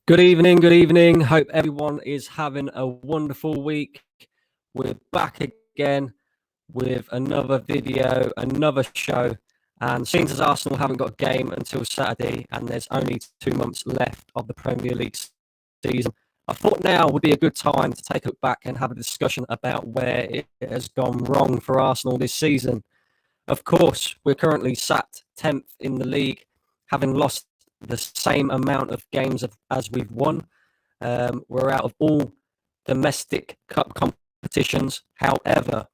Good evening, good evening. Hope everyone is having a wonderful week. We're back again with another video, another show. And seeing as Arsenal haven't got a game until Saturday and there's only 2 months left of the Premier League season, I thought now would be a good time to take it back and have a discussion about where it has gone wrong for Arsenal this season. Of course, we're currently sat 10th in the league, having lost the same amount of games as we've won. We're out of all domestic cup competitions. However,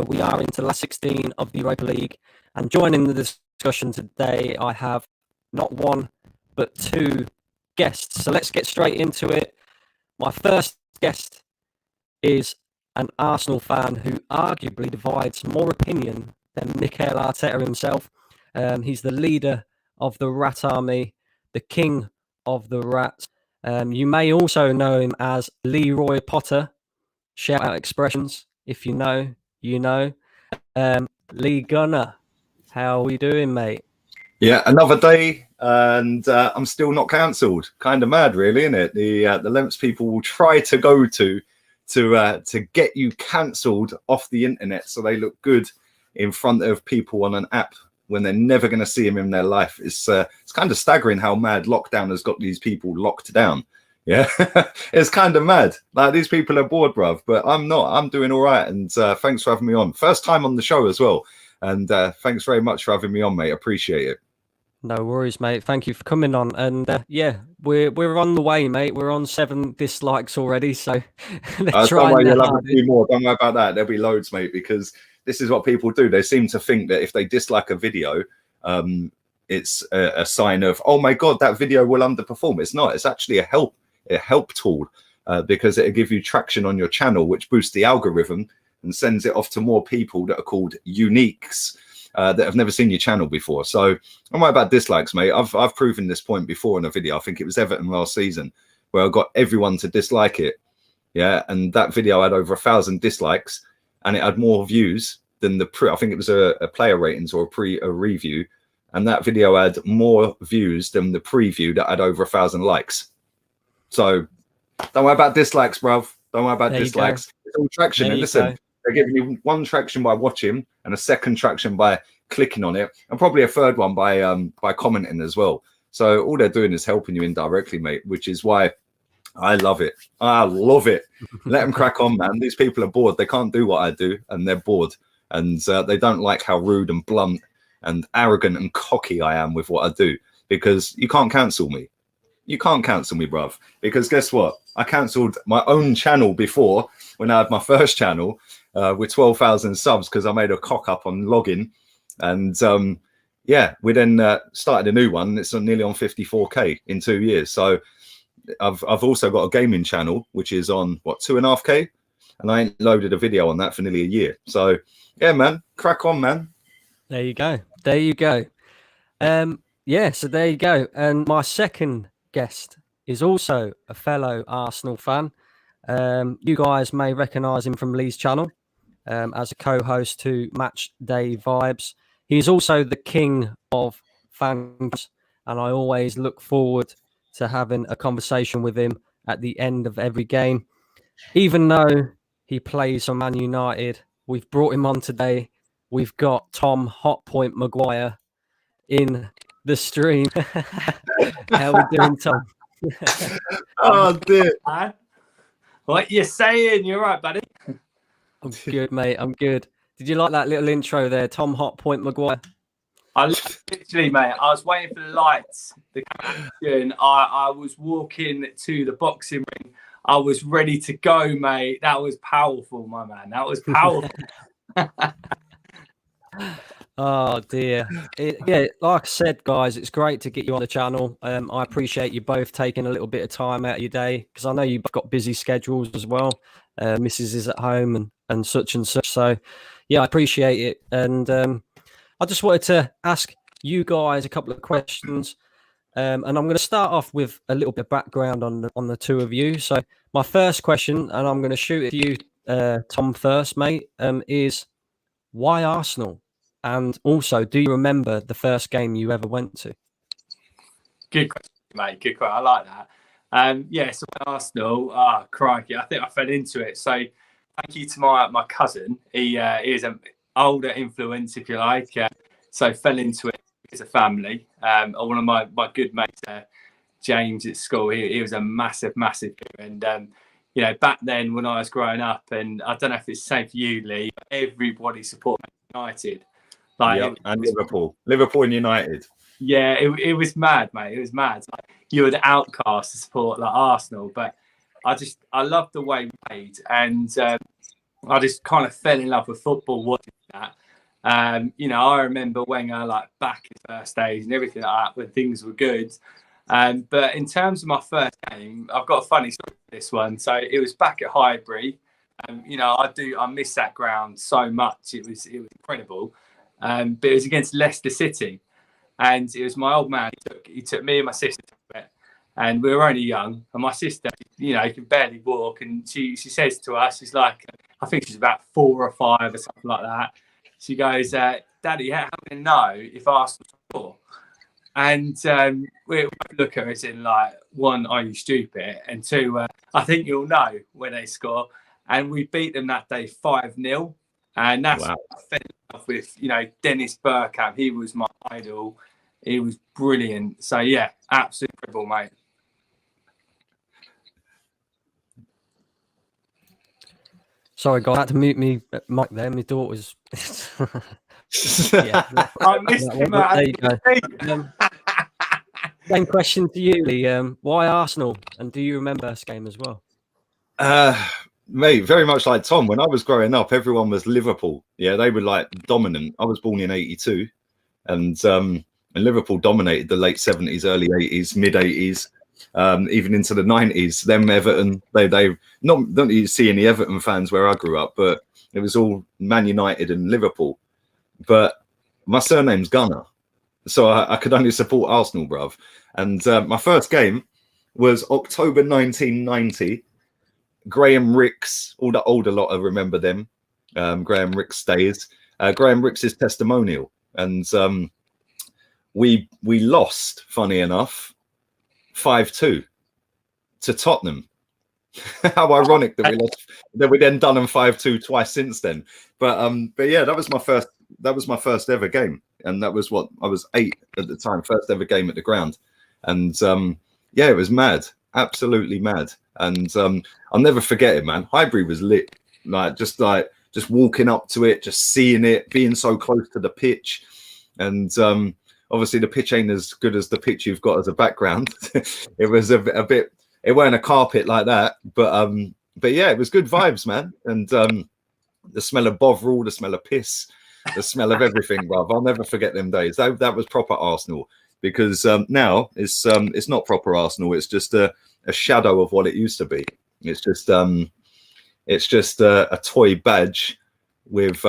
we are into the last 16 of the Europa League. And joining the discussion today, I have not one, but two guests. So let's get straight into it. My first guest is an Arsenal fan who arguably divides more opinion than Mikel Arteta himself. He's the leader of the Rat Army, the king of the Rats. You may also know him as Leroy Potter. Shout out expressions. If you know, you know. Lee Gunner, how are we doing, mate? Yeah, another day, and I'm still not cancelled. Kind of mad, really, isn't it? The lengths people will try to go to get you cancelled off the internet so they look good in front of people on an app when they're never going to see them in their life. It's kind of staggering how mad lockdown has got these people locked down. Yeah, it's kind of mad. Like, these people are bored, bruv, but I'm not. I'm doing all right, and thanks for having me on. First time on the show as well, and thanks very much for having me on, mate. Appreciate it. No worries, mate. Thank you for coming on. And yeah, we're on the way, mate. We're on 7 dislikes already, so don't worry, you'll have a few more. Don't worry about that. There'll be loads, mate, because this is what people do. They seem to think that if they dislike a video, it's a sign of, oh my God, that video will underperform. It's not. It's actually a help tool, because it'll give you traction on your channel, which boosts the algorithm and sends it off to more people that are called uniques, that have never seen your channel before. So I'm right about dislikes, mate. I've proven this point before in a video. I think it was Everton last season where I got everyone to dislike it. Yeah, and that video had over 1,000 dislikes, and it had more views than I think it was a player ratings or a review, and that video had more views than the preview that had over 1,000 likes. So don't worry about dislikes, bruv. Don't worry about dislikes. It's all traction. And listen, they're giving you one traction by watching, and a second traction by clicking on it, and probably a third one by commenting as well. So all they're doing is helping you indirectly, mate, which is why I love it. I love it. Let them crack on, man. These people are bored. They can't do what I do, and they're bored. And they don't like how rude and blunt and arrogant and cocky I am with what I do, because you can't cancel me. You can't cancel me, bruv, because guess what? I cancelled my own channel before when I had my first channel with 12,000 subs because I made a cock up on login. And yeah, we then started a new one. It's nearly on 54K in 2 years. So I've also got a gaming channel, which is on, what, 2.5K? And I ain't loaded a video on that for nearly a year. So yeah, man, crack on, man. There you go. There you go. Yeah, so there you go. And my second guest is also a fellow Arsenal fan. You guys may recognise him from Lee's channel as a co-host to Match Day Vibes. He's also the king of fans, and I always look forward to having a conversation with him at the end of every game. Even though he plays for Man United, we've brought him on today. We've got Tom Hotpoint Maguire in the stream. How we doing, Tom? Oh dear. What you saying? You're right, buddy. I'm good, mate. I'm good. Did you like that little intro there, Tom Hotpoint Maguire? Literally, mate, I was waiting for the lights, the action. I was walking to the boxing ring. I was ready to go, mate. That was powerful, my man. That was powerful. Oh dear. Yeah, like I said, guys, it's great to get you on the channel. I appreciate you both taking a little bit of time out of your day, because I know you've got busy schedules as well. Mrs. is at home and such and such. So yeah, I appreciate it. And I just wanted to ask you guys a couple of questions. And I'm going to start off with a little bit of background on the two of you. So my first question, and I'm going to shoot it to you, Tom, first, mate, is why Arsenal? And also, do you remember the first game you ever went to? Good question, mate. Good quote. I like that. Yeah, so Arsenal, crikey, I think I fell into it. So thank you to my cousin. He is an older influence, if you like. So fell into it as a family. One of my good mates, James at school, he was a massive and you know, back then when I was growing up, and I don't know if it's the same for you, Lee, everybody supported United. Like, yep, and Liverpool and United. Yeah, it was mad, mate. It was mad. Like, you were the outcast to support like Arsenal, but I loved the way we played, and I just kind of fell in love with football watching that. You know, I remember Wenger like back in the first days and everything like that when things were good. But in terms of my first game, I've got a funny story for this one. So it was back at Highbury. You know, I miss that ground so much. It was incredible. But it was against Leicester City. And it was my old man. He took me and my sister to it, and we were only young. And my sister, you know, can barely walk. And she says to us, she's like, I think she's about 4 or 5 or something like that. She goes, "Daddy, how can I know if Arsenal score?" And we look at her as in like, 1, are you stupid? And 2, I think you'll know when they score. And we beat them that day 5-0. And that's what I fell in love with, you know, Dennis Bergkamp. He was my idol. He was brilliant. So, yeah, absolutely incredible, mate. Sorry, guys, I had to mute me mic there. My daughter's... yeah. I missed him. There you go. Same question to you, Lee. Why Arsenal? And do you remember this game as well? Mate, very much like Tom. When I was growing up, everyone was Liverpool. Yeah, they were like dominant. I was born in '82, and Liverpool dominated the late '70s, early '80s, mid '80s, even into the '90s. Them Everton, they don't you see any Everton fans where I grew up, but it was all Man United and Liverpool. But my surname's Gunner, so I could only support Arsenal, bruv. And my first game was October 1990. Graham Ricks, all the older lot, I remember them. Graham Ricks days. Graham Ricks' testimonial, and we lost. Funny enough, 5-2 to Tottenham. How ironic that we lost. That we then done them 5-2 twice since then. But yeah, that was my first. That was my first ever game, and that was what I was 8 at the time. First ever game at the ground, and yeah, it was mad, absolutely mad. And I'll never forget it, man. Highbury was lit, just walking up to it, just seeing it, being so close to the pitch. And obviously the pitch ain't as good as the pitch you've got as a background. It was a bit, it weren't a carpet like that, but yeah, it was good vibes, man. And the smell of Bovril, the smell of piss, the smell of everything, bruv. I'll never forget them days. That was proper Arsenal, because now it's not proper Arsenal. It's just a shadow of what it used to be. It's just a toy badge with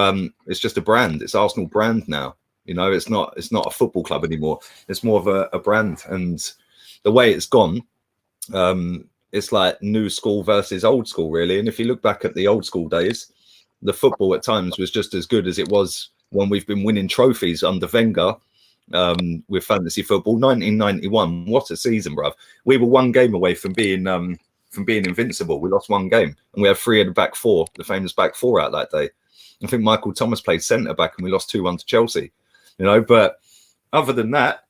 it's just a brand. It's Arsenal brand now. You know, it's not a football club anymore. It's more of a brand. And the way it's gone, it's like new school versus old school, really. And if you look back at the old school days, the football at times was just as good as it was when we've been winning trophies under Wenger. With fantasy football, 1991, what a season, bruv. We were 1 game away from being invincible. We lost 1 game, and we had 3 of the back 4, the famous back 4 out that day. I think Michael Thomas played centre back, and we lost 2-1 to Chelsea. You know, but other than that,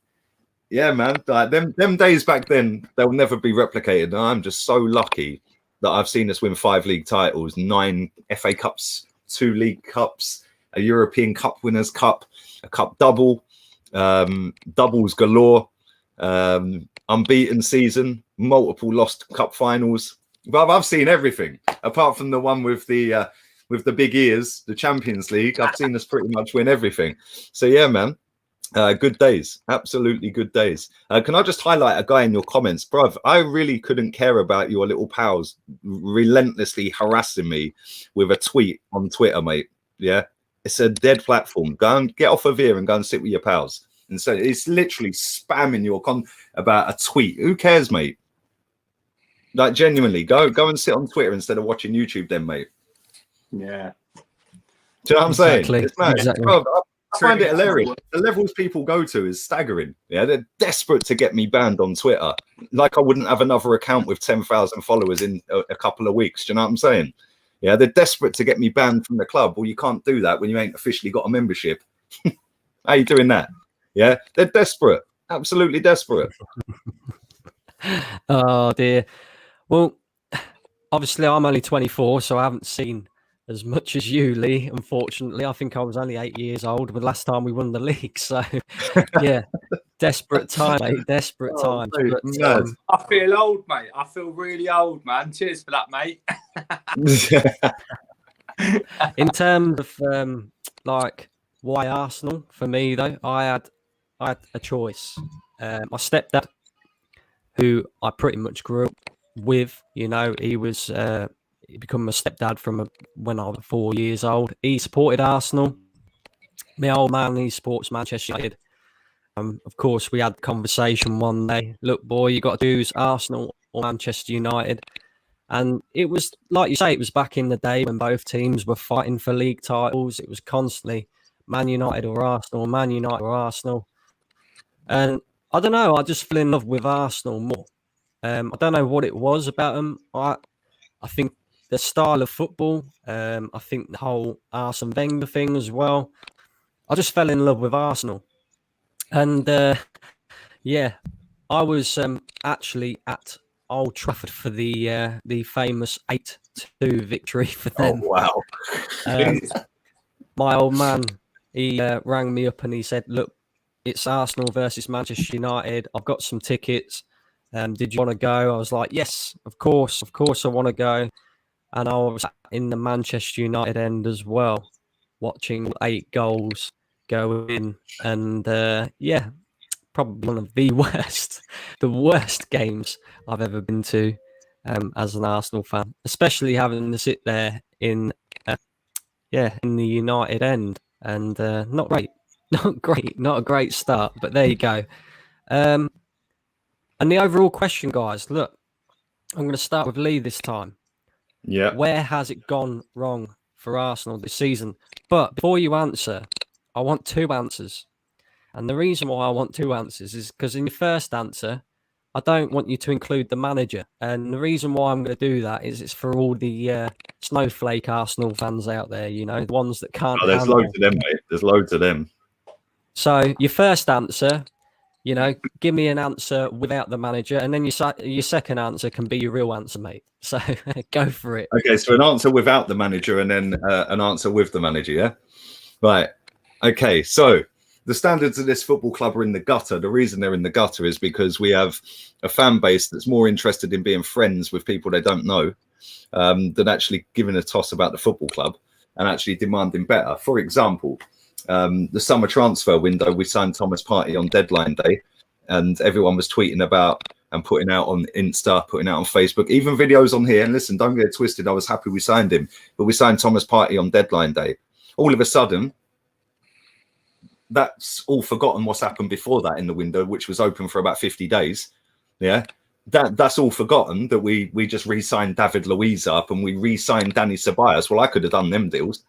yeah, man, like them days back then, they'll never be replicated. And I'm just so lucky that I've seen us win 5 league titles, 9 FA Cups, 2 League Cups, a European Cup Winners' Cup, a Cup double. Doubles galore, unbeaten season, multiple lost cup finals. But I've seen everything apart from the one with the big ears, the Champions League. I've seen us pretty much win everything. So yeah, man, good days, absolutely good days. Can I just highlight a guy in your comments, bruv? I really couldn't care about your little pals relentlessly harassing me with a tweet on Twitter, mate. Yeah. It's a dead platform. Go and get off of here and go and sit with your pals. And so it's literally spamming your about a tweet. Who cares, mate? Like, genuinely, go and sit on Twitter instead of watching YouTube then, mate. Yeah. Do you know what I'm saying? It's mad. Exactly. Bro, I find it hilarious. The levels people go to is staggering. Yeah, they're desperate to get me banned on Twitter. Like I wouldn't have another account with 10,000 followers in a couple of weeks. Do you know what I'm saying? Yeah, they're desperate to get me banned from the club. Well, you can't do that when you ain't officially got a membership. How you doing that? Yeah, they're desperate. Absolutely desperate. Oh dear. Well, obviously I'm only 24, so I haven't seen as much as you, Lee. Unfortunately, I think I was only 8 years old the last time we won the league. So, yeah, desperate time, mate. Desperate times. Mate, But, I feel old, mate. I feel really old, man. Cheers for that, mate. in terms of like why Arsenal, for me though, I had a choice. My stepdad, who I pretty much grew up with, you know, he become a stepdad from when I was 4 years old. He supported Arsenal. My old man, he supports Manchester United. Of course, we had the conversation one day. Look, boy, you got to choose Arsenal or Manchester United. And it was, like you say, it was back in the day when both teams were fighting for league titles. It was constantly Man United or Arsenal, Man United or Arsenal. And I don't know, I just fell in love with Arsenal more. I don't know what it was about them. I think the style of football, I think the whole Arsene Wenger thing as well. I just fell in love with Arsenal. And yeah, I was actually at Old Trafford for the famous 8-2 victory for them. Oh, wow. My old man, he rang me up and he said, look, it's Arsenal versus Manchester United. I've got some tickets. Did you want to go? I was like, yes, of course I want to go. And I was in the Manchester United end as well, watching 8 goals go in. And yeah, probably one of the worst games I've ever been to as an Arsenal fan, especially having to sit there in the United end. And not a great start, but there you go. And the overall question, guys, look, I'm going to start with Lee this time. Yeah. Where has it gone wrong for Arsenal this season? But before you answer, I want 2 answers. And the reason why I want 2 answers is because in your first answer, I don't want you to include the manager. And the reason why I'm going to do that is it's for all the snowflake Arsenal fans out there, you know, the ones that can't. Oh, there's loads of them, mate. There's loads of them. So your first answer, you know, give me an answer without the manager, and then your second answer can be your real answer, mate. So go for it. Okay, so an answer without the manager and then an answer with the manager, yeah? Right. Okay, so the standards of this football club are in the gutter. The reason they're in the gutter is because we have a fan base that's more interested in being friends with people they don't know than actually giving a toss about the football club and actually demanding better. For example, the summer transfer window, we signed Thomas Partey on deadline day, and everyone was tweeting about and putting out on Insta, putting out on Facebook, even videos on here. And listen, don't get it twisted. I was happy we signed him, but we signed Thomas Partey on deadline day. All of a sudden, that's all forgotten what's happened before that in the window, which was open for about 50 days. Yeah. That's all forgotten, that we just re-signed David Luiz up and we re-signed Danny Ceballos. Well, I could have done them deals.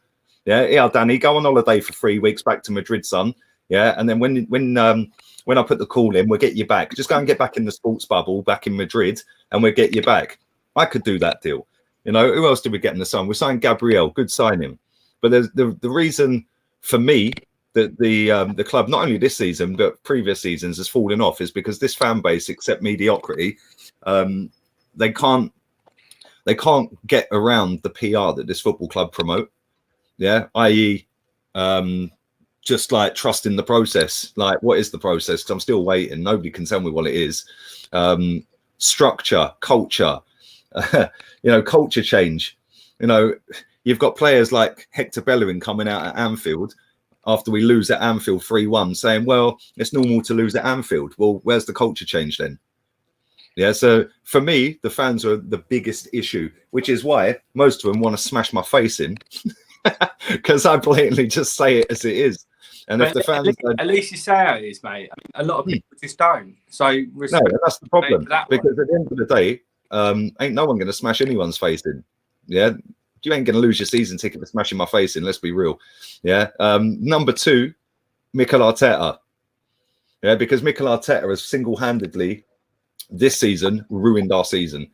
Yeah, Danny, go on holiday for 3 weeks back to Madrid, son. Yeah, and then when I put the call in, we'll get you back. Just go and get back in the sports bubble back in Madrid, and we'll get you back. I could do that deal. You know, who else did we get in the sun? We signed Gabriel, good signing. But there's the reason for me that the club, not only this season but previous seasons, has fallen off is because this fan base, except mediocrity, they can't get around the PR that this football club promote. Yeah, i.e., just like trusting the process. Like, what is the process? Because I'm still waiting. Nobody can tell me what it is. Structure, culture, culture change. You know, you've got players like Hector Bellerin coming out at Anfield after we lose at Anfield 3-1 saying, well, it's normal to lose at Anfield. Well, where's the culture change then? Yeah, so for me, the fans are the biggest issue, which is why most of them want to smash my face in. Because I blatantly just say it as it is. And but if the fans at least you say how it is, mate. I mean, a lot of people just don't. So no, that's the problem. Because at the end of the day, ain't no one going to smash anyone's face in. Yeah, you ain't going to lose your season ticket for smashing my face in. Let's be real. Yeah. Number 2, Mikel Arteta. Yeah, because Mikel Arteta has single-handedly this season ruined our season.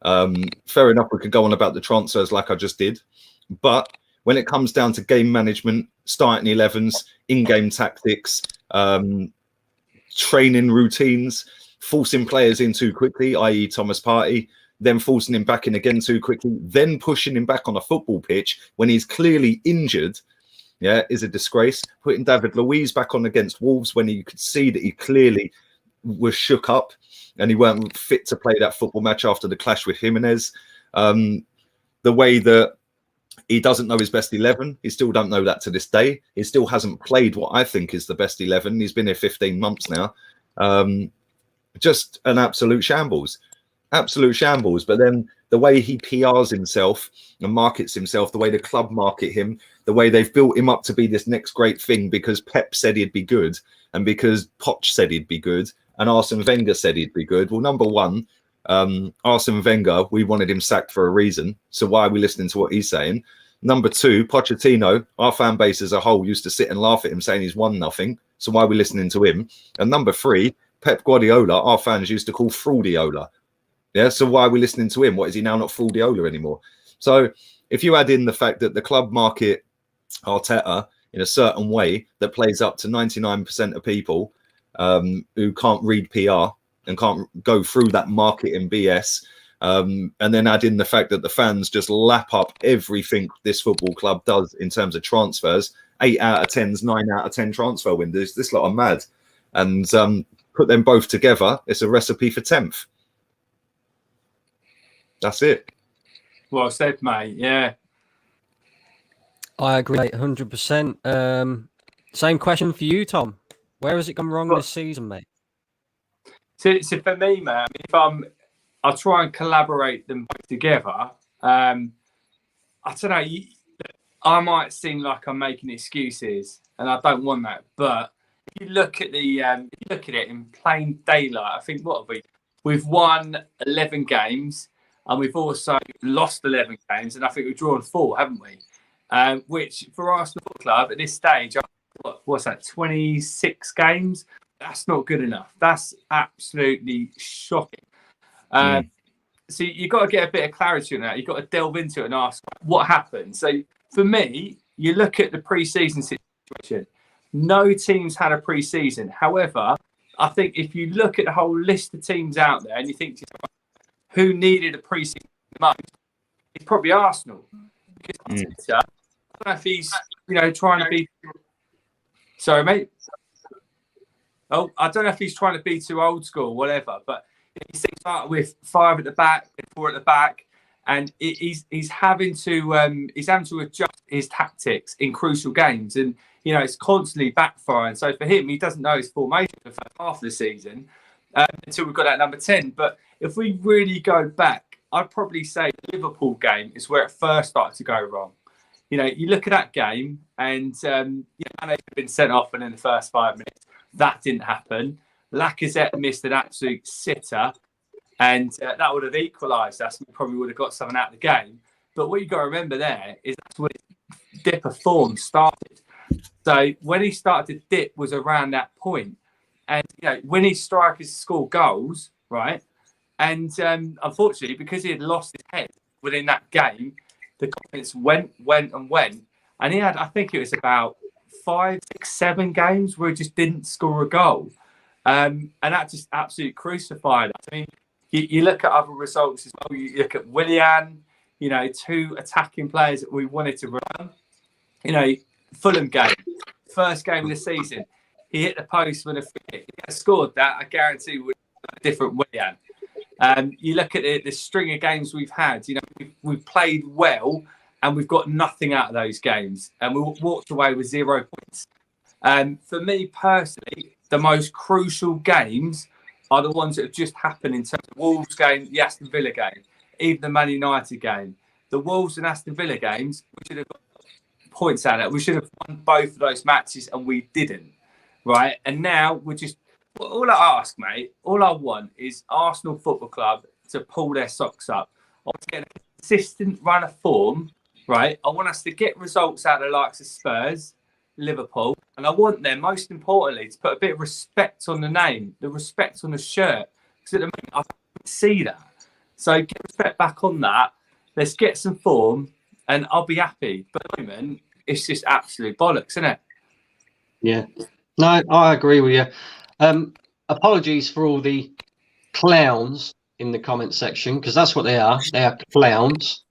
Fair enough, we could go on about the transfers like I just did, but when it comes down to game management, starting 11s, in-game tactics, training routines, forcing players in too quickly, i.e. Thomas Partey, then forcing him back in again too quickly, then pushing him back on a football pitch when he's clearly injured, yeah, is a disgrace. Putting David Luiz back on against Wolves when you could see that he clearly was shook up and he weren't fit to play that football match after the clash with Jimenez. The way that he doesn't know his best 11. He still don't know that to this day. He still hasn't played what I think is the best 11. He's been here 15 months now. Just an absolute shambles. Absolute shambles. But then the way he PRs himself and markets himself, the way the club market him, the way they've built him up to be this next great thing because Pep said he'd be good and because Poch said he'd be good and Arsene Wenger said he'd be good. Well, number one, Arsene Wenger, we wanted him sacked for a reason. So why are we listening to what he's saying? Number two, Pochettino, our fan base as a whole used to sit and laugh at him saying he's won nothing. So why are we listening to him? And number three, Pep Guardiola, our fans used to call Fraudiola. Yeah, so why are we listening to him? What is he now not Fraudiola anymore? So if you add in the fact that the club market Arteta in a certain way that plays up to 99% of people who can't read PR and can't go through that marketing BS, and then add in the fact that the fans just lap up everything this football club does in terms of transfers, 8 out of 10s, 9 out of 10 transfer windows. This lot are mad. And put them both together, it's a recipe for 10th. That's it. Well said, mate. Yeah. I agree 100%. Same question for you, Tom. Where has it gone wrong this season, mate? So for me, man, I'll try and collaborate them both together. I don't know. I might seem like I'm making excuses, and I don't want that. But if you look at it in plain daylight, I think we've won 11 games, and we've also lost 11 games, and I think we've drawn 4, haven't we? Which for Arsenal Football Club at this stage, what's that? 26 games. That's not good enough. That's absolutely shocking. So you've got to get a bit of clarity on that. You've got to delve into it and ask what happened. So for me, you look at the pre-season situation. No teams had a pre-season. However, I think if you look at the whole list of teams out there and you think who needed a pre-season most, it's probably Arsenal. Because I don't know if he's trying to be. Sorry, mate. Oh, I don't know if he's trying to be too old school, whatever. But he started with 5 at the back, 4 at the back, and he's having to adjust his tactics in crucial games, and it's constantly backfiring. So for him, he doesn't know his formation for half the season until we've got that number 10. But if we really go back, I'd probably say the Liverpool game is where it first started to go wrong. You look at that game, and they've been sent off, and in the first 5 minutes. That didn't happen. Lacazette missed an absolute sitter, and that would have equalised us. We probably would have got something out of the game. But what you've got to remember there is that's when his dip of form started. So when he started to dip was around that point. And, when his strikers score goals, right? And unfortunately, because he had lost his head within that game, the confidence went. And he had, I think it was about 5, 6, 7 games where he just didn't score a goal. And that just absolutely crucified us. I mean, you look at other results as well. You look at Willian, 2 attacking players that we wanted to run. Fulham game, first game of the season, he hit the post when if he had scored that, I guarantee would be a different Willian. You look at the string of games we've had, we've played well, and we've got nothing out of those games. And we walked away with 0 points. For me personally, the most crucial games are the ones that have just happened in terms of Wolves game, the Aston Villa game, even the Man United game. The Wolves and Aston Villa games, we should have got points out of it. We should have won both of those matches, and we didn't. Right? And now we're just... All I ask, mate, all I want is Arsenal Football Club to pull their socks up. I want to get a consistent run of form. Right, I want us to get results out of the likes of Spurs, Liverpool, and I want them, most importantly, to put a bit of respect on the name, the respect on the shirt, because at the moment I can't see that. So get respect back on that. Let's get some form, and I'll be happy. But at the moment, it's just absolute bollocks, isn't it? Yeah. No, I agree with you. Apologies for all the clowns in the comment section, because that's what they are. They are clowns.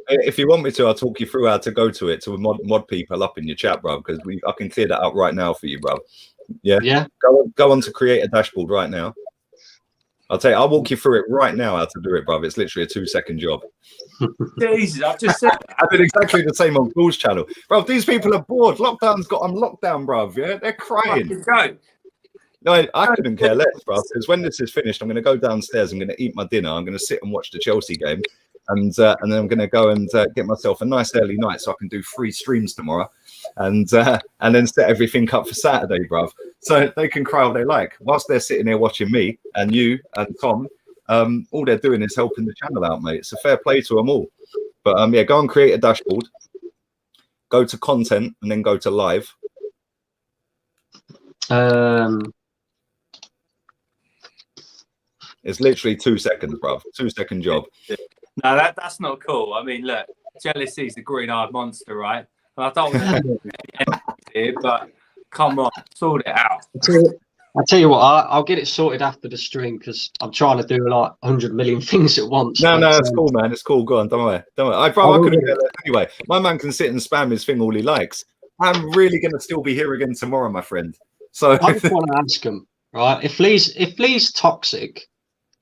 If you want me to, I'll talk you through how to go to it to mod people up in your chat, bro, because I can clear that out right now for you, bro. Yeah. Yeah. Go on to create a dashboard right now. I'll walk you through it right now how to do it, bro. It's literally a 2-second job. Jesus, I've just said that. I did exactly the same on Paul's channel, bro. These people are bored. Lockdown's got them locked down, bro. Yeah, they're crying. Go. No, I couldn't care less, bro. Because when this is finished, I'm going to go downstairs. I'm going to eat my dinner. I'm going to sit and watch the Chelsea game, and then I'm going to go and get myself a nice early night so I can do 3 streams tomorrow, and then set everything up for Saturday, bro. So they can cry all they like whilst they're sitting here watching me and you and Tom. All they're doing is helping the channel out, mate. It's a fair play to them all. But yeah, go and create a dashboard. Go to content and then go to live. It's literally 2 seconds, bro. 2-second job. No, that's not cool. I mean, look, jealousy's the green-eyed monster, right? And I don't want to here, but come on, sort it out. I'll tell you what, I'll get it sorted after the stream, because I'm trying to do like 100 million things at once. No, it's cool, man. It's cool. Go on, don't worry. I couldn't get that anyway. My man can sit and spam his thing all he likes. I'm really going to still be here again tomorrow, my friend. So I just want to ask him, right? If Lee's toxic,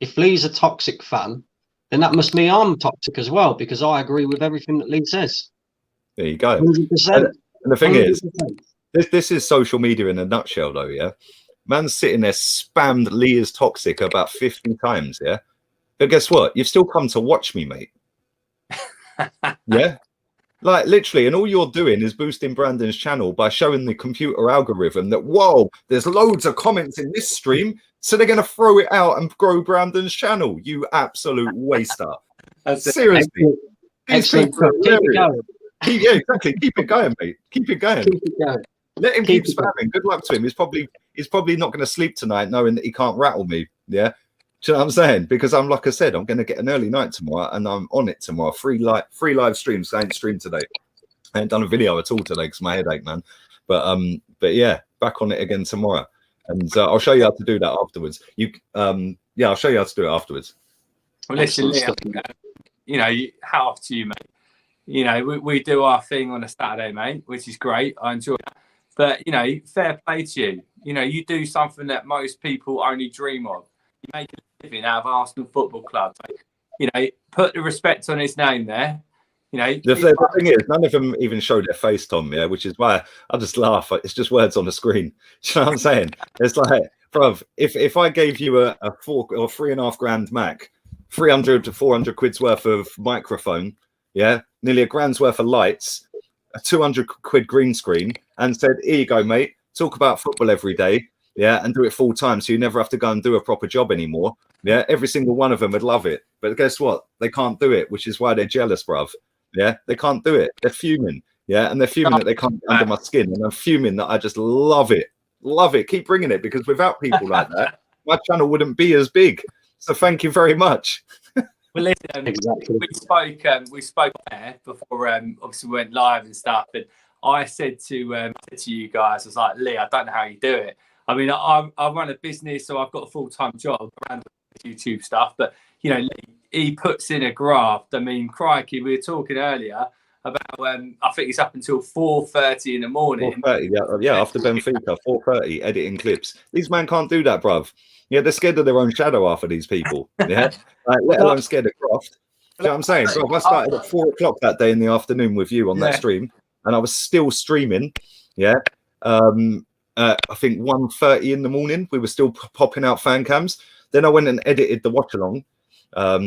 if Lee's a toxic fan, then that must mean I'm toxic as well, because I agree with everything that Lee says. There you go. 100%. And the thing 100%. is, this is social media in a nutshell, though, yeah? Man's sitting there spammed Lee is toxic about 50 times, yeah? But guess what? You've still come to watch me, mate. Yeah? Like, literally, and all you're doing is boosting Brandon's channel by showing the computer algorithm that, whoa, there's loads of comments in this stream, so they're going to throw it out and grow Brandon's channel. You absolute waster. Seriously. Excellent. Keep it going. Yeah, exactly. Keep it going, mate. Keep it going. Keep it going. Let him keep spamming. Good luck to him. He's probably not going to sleep tonight knowing that he can't rattle me. Yeah. Do you know what I'm saying? Because like I said, I'm going to get an early night tomorrow and I'm on it tomorrow. Free live streams. I ain't streamed today. I ain't done a video at all today because my headache, man. But yeah, back on it again tomorrow. And I'll show you how to do that afterwards. Yeah, I'll show you how to do it afterwards. Well, listen, Lee, you know, hat off to you, mate. You know, we do our thing on a Saturday, mate, which is great. I enjoy that. But, you know, fair play to you. You know, you do something that most people only dream of. You make a living out of Arsenal Football Club. You know, put the respect on his name there. You know, the thing is, none of them even show their face, Tom, yeah, which is why I just laugh. It's just words on the screen. Do you know what I'm saying? It's like, bruv, if I gave you a 4 or 3.5 grand Mac, 300 to 400 quid's worth of microphone, yeah, nearly £1,000's worth of lights, a 200 quid green screen, and said, here you go, mate, talk about football every day, yeah, and do it full time so you never have to go and do a proper job anymore, yeah, every single one of them would love it. But guess what? They can't do it, which is why they're jealous, bruv. Yeah, they can't do it. They're fuming, yeah, and they're fuming that they can't get under my skin, and I'm fuming that I just love it. Love it. Keep bringing it, because without people like that, my channel wouldn't be as big. So thank you very much. Well, listen, exactly. we spoke there before, obviously we went live and stuff, and I said to you guys, I was like, Lee, I don't know how you do it. I mean, I run a business, so I've got a full-time job around YouTube stuff, but, you know, Lee, he puts in a graft. I mean, crikey, we were talking earlier about, I think it's up until 4:30 in the morning. 4:30, yeah, after Benfica, 4:30, editing clips. These men can't do that, bruv. Yeah, they're scared of their own shadow after these people. Yeah, like, let alone scared of graft. You know what I'm saying? Bro, I started at 4 o'clock that day in the afternoon with you on that stream, and I was still streaming. Yeah, I think 1:30 in the morning, we were still popping out fan cams. Then I went and edited the watch along,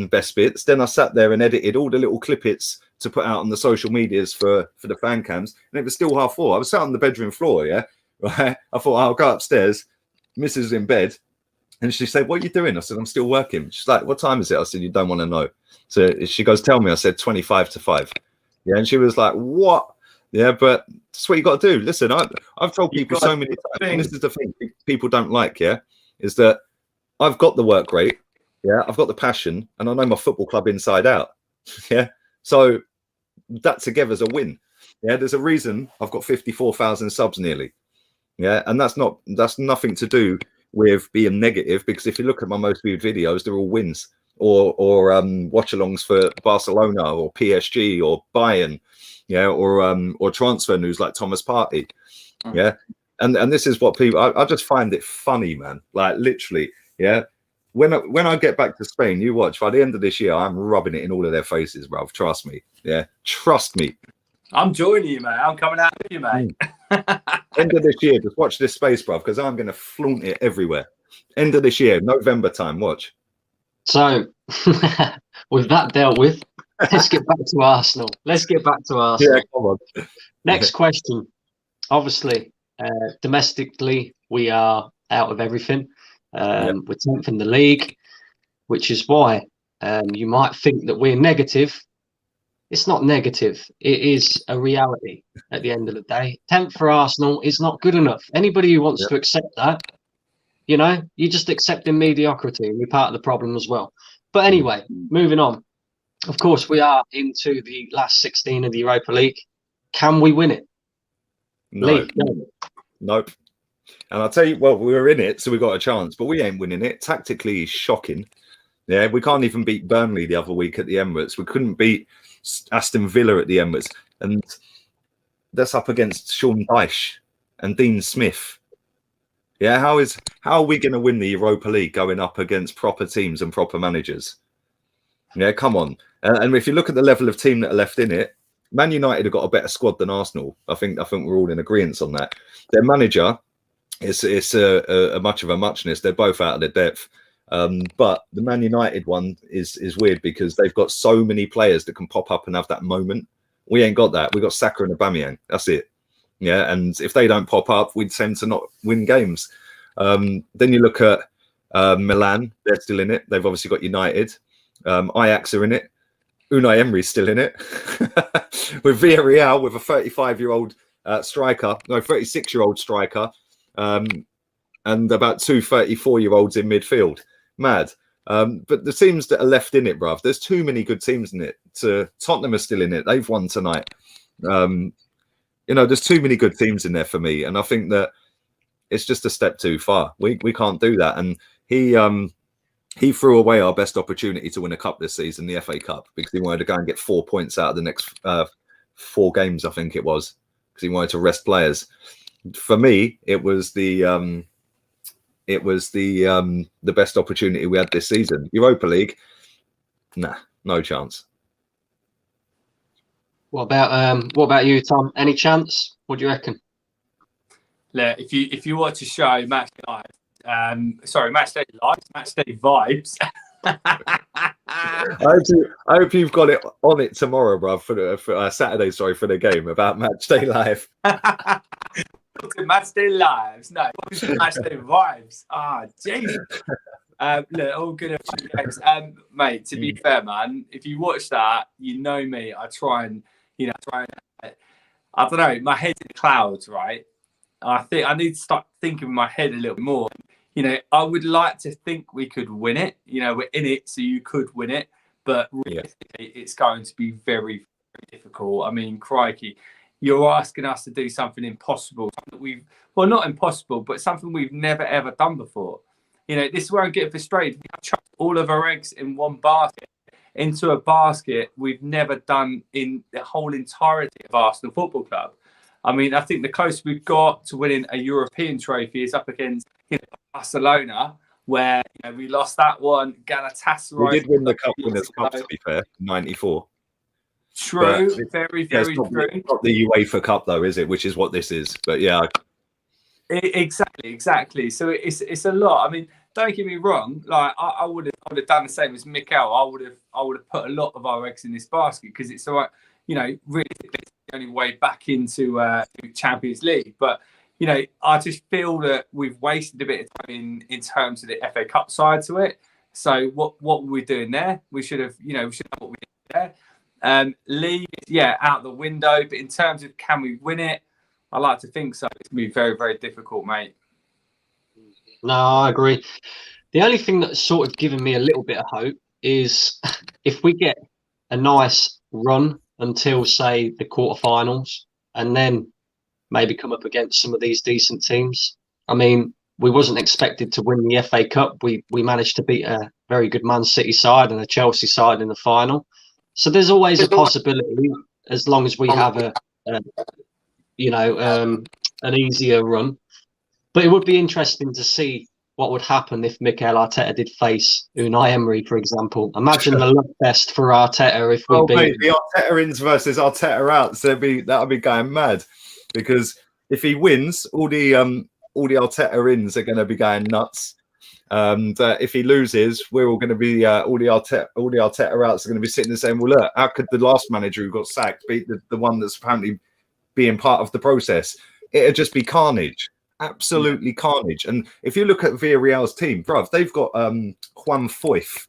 best bits. Then I sat there and edited all the little clippets to put out on the social medias for the fan cams, and it was still 4:30. I was sat on the bedroom floor. Yeah, right. I thought I'll go upstairs. Mrs. is in bed. And she said, what are you doing? I said, I'm still working. She's like, what time is it? I said, you don't want to know. So she goes, tell me. I said, 5:25. Yeah. And she was like, what? Yeah, but that's what you got to do. Listen, I've told people so many times, and this is the thing people don't like, yeah, is that I've got the work rate, yeah, I've got the passion, and I know my football club inside out. Yeah. So that together's a win. Yeah, there's a reason I've got 54,000 subs nearly. Yeah, and that's nothing to do with being negative, because if you look at my most viewed videos, they're all wins or watch-alongs for Barcelona or PSG or Bayern, yeah, or transfer news like Thomas Partey. Yeah. And this is what people I just find it funny, man. Like literally, yeah. When I get back to Spain, you watch, by the end of this year, I'm rubbing it in all of their faces, bruv. Trust me. Yeah. Trust me. I'm joining you, mate. I'm coming out with you, mate. End of this year, just watch this space, bruv, because I'm going to flaunt it everywhere. End of this year, November time, watch. So, with that dealt with, let's get back to Arsenal. Yeah, come on. Next question. Obviously, domestically, we are out of everything. We're 10th in the league, which is why you might think that we're negative. It's not negative. It is a reality at the end of the day. 10th for Arsenal is not good enough. Anybody who wants to accept that, you know, you're just accepting mediocrity, and you're part of the problem as well. But anyway, moving on. Of course, we are into the last 16 of the Europa League. Can we win it? No. Nope. And I'll tell you, well, we were in it, so we got a chance, but we ain't winning it. Tactically, it's shocking. Yeah, we can't even beat Burnley the other week at the Emirates. We couldn't beat Aston Villa at the Emirates. And that's up against Sean Dyche and Dean Smith. Yeah, how are we going to win the Europa League going up against proper teams and proper managers? Yeah, come on. And if you look at the level of team that are left in it, Man United have got a better squad than Arsenal. I think we're all in agreement on that. Their manager is a much of a muchness. They're both out of their depth. But the Man United one is weird because they've got so many players that can pop up and have that moment. We ain't got that. We got Saka and Aubameyang. That's it. Yeah, and if they don't pop up, we tend to not win games. Then you look at Milan. They're still in it. They've obviously got United. Ajax are in it. Unai Emery's still in it. With Villarreal, with a 35-year-old striker, no, 36-year-old striker, and about two 34-year-olds in midfield. Mad. But the teams that are left in it, bruv, there's too many good teams in it. Tottenham are still in it. They've won tonight. You know, there's too many good teams in there for me. And I think that it's just a step too far. We can't do that. And he threw away our best opportunity to win a cup this season, the FA Cup, because he wanted to go and get 4 points out of the next 4 games, I think it was, because he wanted to rest players. For me, it was the best opportunity we had this season. Europa League, nah, no chance. What about you, Tom? Any chance? What do you reckon? Look, if you watch a show, Match Live, Match Day Live, Match Day Vibes. I hope you've got it on it tomorrow, bruv, for Saturday. Sorry, for the game about Match Day Live. Match Day Lives, no, Match Day Vibes. Jesus. Look, all good at games. Mate, to be fair, man, if you watch that, you know me. I try and I don't know, my head's in clouds, right? I think I need to start thinking with my head a little more. You know, I would like to think we could win it. You know, we're in it, so you could win it. But realistically, it's going to be very, very difficult. I mean, crikey, you're asking us to do something impossible. Something that not impossible, but something we've never, ever done before. You know, this is where I'm getting frustrated. We have chucked all of our eggs in one basket, into a basket we've never done in the whole entirety of Arsenal Football Club. I mean, I think the closest we've got to winning a European trophy is up against Barcelona, where we lost that one. Galatasaray. We did win the Cup Winners' Cup, to be fair, 94. True, very, very true. It's not the UEFA Cup, though, is it? Which is what this is. But yeah. Exactly. So it's a lot. I mean, don't get me wrong. Like I would have done the same as Mikel. I would have put a lot of our eggs in this basket because it's all right. You know, really, it's the only way back into Champions League. But I just feel that we've wasted a bit of time in terms of the FA Cup side to it. So what were we doing there? We should have, we should have what we did there. League, yeah, out the window. But in terms of can we win it, I like to think so. It's going to be very, very difficult, mate. No, I agree. The only thing that's sort of given me a little bit of hope is if we get a nice run until, say, the quarterfinals, and then maybe come up against some of these decent teams. I mean, we wasn't expected to win the FA Cup. We managed to beat a very good Man City side and a Chelsea side in the final. So there's always a possibility, as long as we have an easier run. But it would be interesting to see what would happen if Mikel Arteta did face Unai Emery, for example. Imagine the love fest for Arteta if we beat the Arteta ins versus Arteta outs. That would be going mad, because if he wins, all the Arteta ins are going to be going nuts. And if he loses, we're all going to be all the Arteta outs are going to be sitting there saying, "Well, look, how could the last manager who got sacked beat the one that's apparently being part of the process?" It'd just be carnage. Absolutely carnage. And if you look at Villarreal's team, bruv, they've got Juan Foyth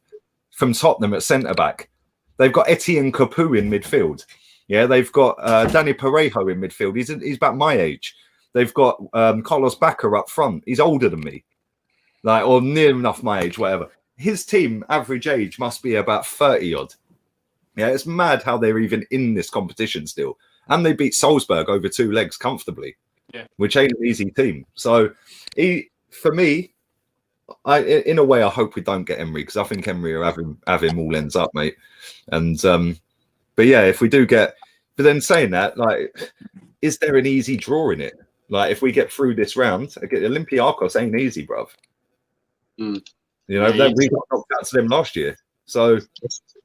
from Tottenham at centre-back. They've got Etienne Capoue in midfield. Yeah, they've got Danny Parejo in midfield. He's about my age. They've got Carlos Bacca up front. He's older than me, or near enough my age, whatever. His team average age must be about 30-odd. Yeah, it's mad how they're even in this competition still. And they beat Salzburg over 2 legs comfortably. Yeah, which ain't an easy team. So, for me, in a way, I hope we don't get Emery, because I think Emery will have him all ends up, mate. And but yeah, if we do get, but then saying that, is there an easy draw in it? If we get through this round, Olympiacos ain't easy, bruv. We got knocked out to them last year. So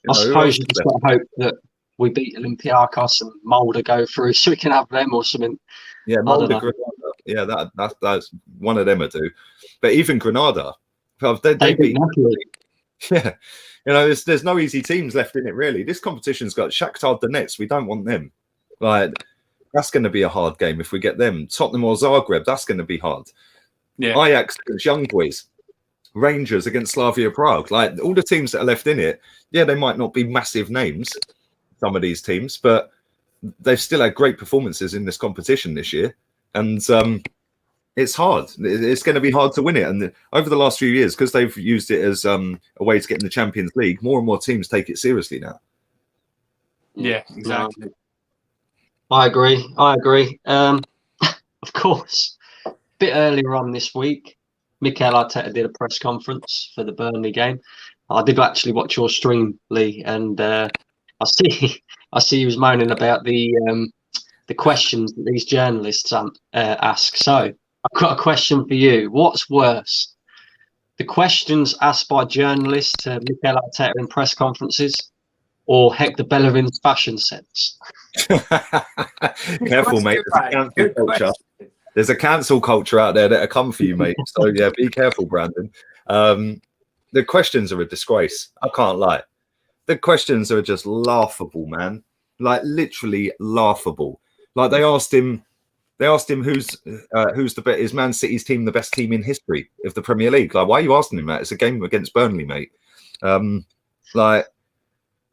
I suppose you just got to hope that we beat Olympiacos and Mulder go through, so we can have them or something. Yeah, Mulder, Granada. Yeah, that's one of them I do. But even Granada, they beat. Yeah, there's no easy teams left in it really. This competition's got Shakhtar Donetsk. We don't want them. That's going to be a hard game if we get them. Tottenham or Zagreb, that's going to be hard. Yeah, Ajax against Young Boys, Rangers against Slavia Prague. All the teams that are left in it, yeah, they might not be massive names, some of these teams, but they've still had great performances in this competition this year, and it's hard. It's going to be hard to win it. And over the last few years, because they've used it as a way to get in the Champions League, more and more teams take it seriously now. Yeah, exactly. I agree. Of course, a bit earlier on this week, Mikel Arteta did a press conference for the Burnley game. I did actually watch your stream, Lee, and I see he was moaning about the questions that these journalists ask. So I've got a question for you. What's worse, the questions asked by journalists to Mikel Arteta in press conferences, or Hector Bellerin's fashion sense? Careful, mate. There's a cancel culture out there that'll come for you, mate. So yeah, be careful, Brandon. The questions are a disgrace. I can't lie. The questions are just laughable, man. Literally laughable. They asked him is Man City's team the best team in history of the Premier League? Why are you asking him that? It's a game against Burnley, mate.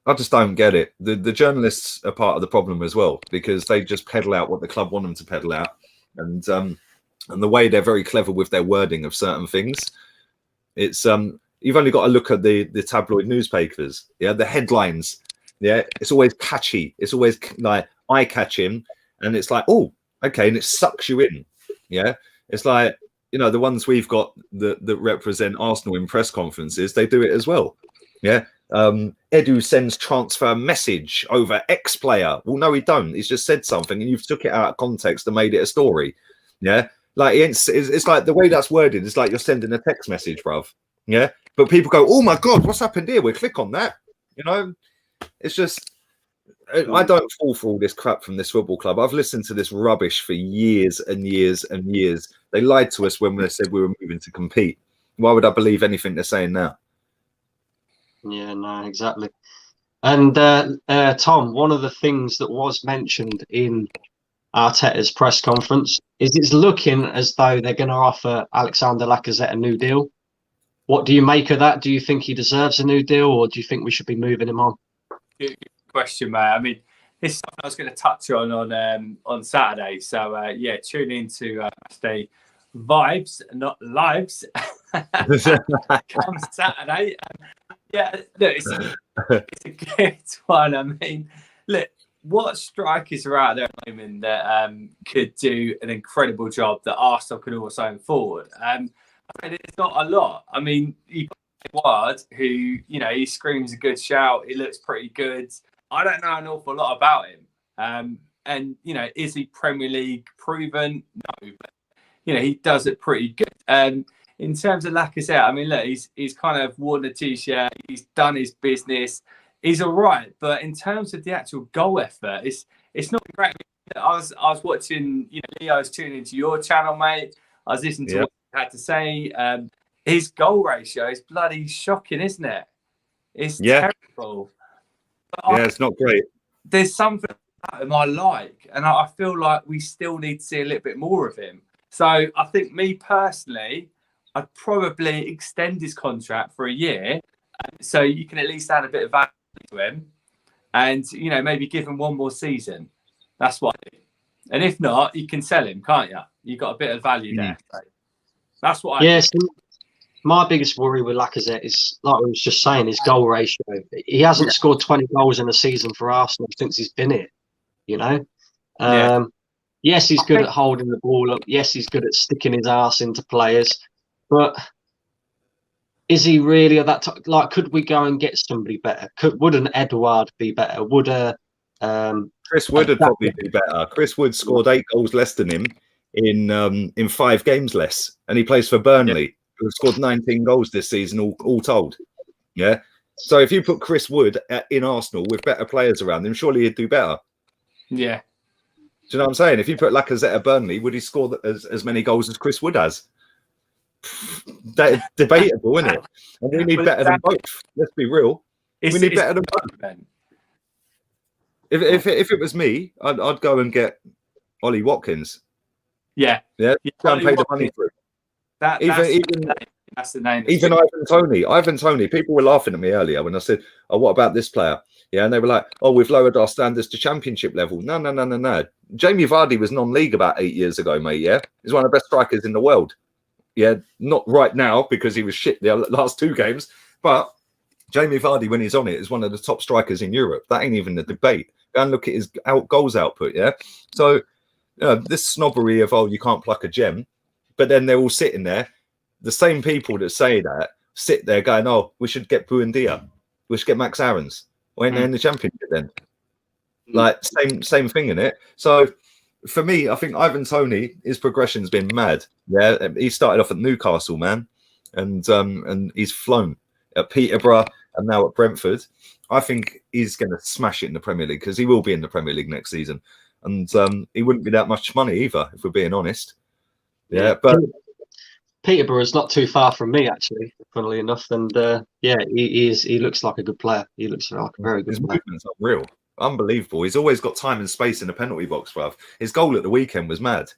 I just don't get it. The journalists are part of the problem as well, because they just peddle out what the club want them to peddle out, and the way they're very clever with their wording of certain things. It's you've only got to look at the tabloid newspapers. Yeah, the headlines. Yeah, it's always catchy. It's always eye-catching, and it's oh, okay, and it sucks you in. Yeah, it's the ones we've got that represent Arsenal in press conferences. They do it as well. Yeah. Edu sends transfer message over X player. Well, no, he don't. He's just said something, and you've took it out of context and made it a story. Yeah, it's the way that's worded. It's you're sending a text message, bruv. Yeah, but people go, "Oh my god, what's happened here?" We click on that. It's just I don't fall for all this crap from this football club. I've listened to this rubbish for years and years and years. They lied to us when they said we were moving to compete. Why would I believe anything they're saying now? Yeah, no, exactly. And Tom, one of the things that was mentioned in Arteta's press conference is it's looking as though they're going to offer Alexander Lacazette a new deal. What do you make of that? Do you think he deserves a new deal, or do you think we should be moving him on? question, mate. I mean, this is something I was going to touch on Saturday. So yeah, tune in to Stay Vibes, not Lives. Come Saturday. Yeah, look, it's a good one. I mean, look, what strikers are out there at the moment that could do an incredible job that Arsenal could also own forward? I mean, it's not a lot. I mean, you've got Ward, who, you know, he screams a good shout. He looks pretty good. I don't know an awful lot about him. And, you know, is he Premier League proven? No, but, you know, he does it pretty good. In terms of Lacazette, I mean, look, he's kind of worn the t-shirt. He's done his business. He's all right, but in terms of the actual goal effort, it's not great. I was watching, you know, Leo was tuning into your channel, mate. I was listening to what you had to say. His goal ratio is bloody shocking, isn't it? It's terrible. But it's not great. There's something about him I like, and I feel like we still need to see a little bit more of him. So I think, me personally, I'd probably extend his contract for a year, so you can at least add a bit of value to him, and, you know, maybe give him one more season. That's what I do. And if not, you can sell him, can't you? You've got a bit of value there. So that's what I do. My biggest worry with Lacazette is, like I was just saying, his goal ratio. He hasn't scored 20 goals in a season for Arsenal since he's been here, you know. Yes, he's good at holding the ball up. Yes, he's good at sticking his arse into players, but is he really at that time? Like, could we go and get somebody better? Would an Edouard be better? Would Chris Wood would probably be better. Chris Wood scored 8 goals less than him in 5 games less, and he plays for Burnley, who have scored 19 goals this season, all told. Yeah. So if you put Chris Wood in Arsenal with better players around him, surely he'd do better. Yeah. Do you know what I'm saying? If you put Lacazette at Burnley, would he score as many goals as Chris Wood has? That's debatable, isn't it? And we need better than both. Let's be real. We need better than both. If it was me, I'd go and get Ollie Watkins. Yeah. Try and pay the money for it. That's the name. Even Ivan Toney. Ivan Toney. People were laughing at me earlier when I said, "Oh, what about this player?" Yeah, and they were like, "Oh, we've lowered our standards to championship level." No. Jamie Vardy was non-league about 8 years ago, mate. Yeah, he's one of the best strikers in the world. Yeah, not right now because he was shit the last 2 games, but Jamie Vardy, when he's on it, is one of the top strikers in Europe. That ain't even a debate. Go and look at his goals output. Yeah, so this snobbery of, oh, you can't pluck a gem, but then they're all sitting there. The same people that say that sit there going, "Oh, we should get Buendia, we should get Max Aarons." When they're in the championship, then like same thing in it. So for me, I think Ivan Toney, his progression's been mad. Yeah, he started off at Newcastle, man, and he's flown at Peterborough and now at Brentford. I think he's going to smash it in the Premier League because he will be in the Premier League next season, and he wouldn't be that much money either, if we're being honest. Yeah, but Peterborough's not too far from me, actually, funnily enough. And he looks like a good player. He looks like a very good player. His movement's unreal. Unbelievable. He's always got time and space in the penalty box, bruv. His goal at the weekend was mad.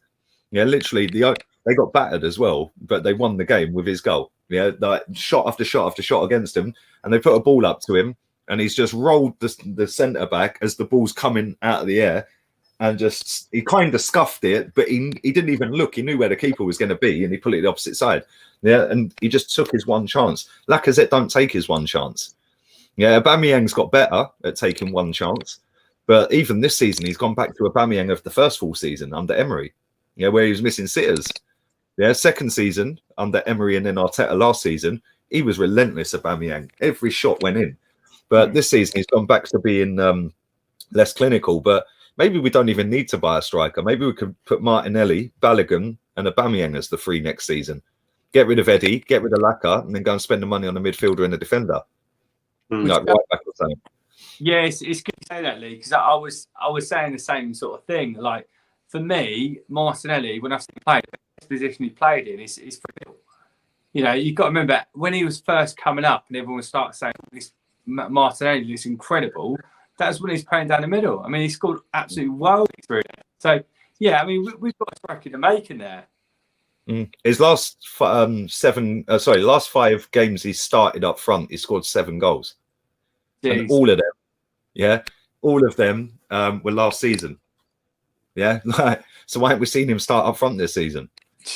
Yeah, literally, they got battered as well, but they won the game with his goal. Yeah, like shot after shot after shot against him, and they put a ball up to him, and he's just rolled the centre back as the ball's coming out of the air, and just he kind of scuffed it, but he didn't even look. He knew where the keeper was going to be, and he put it the opposite side. Yeah, and he just took his one chance. Lacazette don't take his one chance. Yeah, Aubameyang's got better at taking one chance, but even this season, he's gone back to Aubameyang of the first full season under Emery. Yeah, where he was missing sitters. Yeah, second season under Emery and then Arteta last season, he was relentless. Aubameyang, every shot went in. But this season, he's gone back to being less clinical. But maybe we don't even need to buy a striker. Maybe we could put Martinelli, Balogun, and Aubameyang as the 3 next season. Get rid of Eddie, get rid of Laka, and then go and spend the money on a midfielder and a defender. Like right back or something. Yeah, it's good to say that, Lee, because I was saying the same sort of thing. Like, for me, Martinelli, when I've seen him play, the position he played in is for real. You know, you've got to remember when he was first coming up and everyone started saying, "This Martinelli is incredible." That's when he's playing down the middle. I mean, he scored absolutely well through it. So, yeah, I mean, we've got a strike in the making there. His last 5 games he started up front, he scored 7 goals. And all of them, yeah, all of them were last season. Yeah, so why haven't we seen him start up front this season?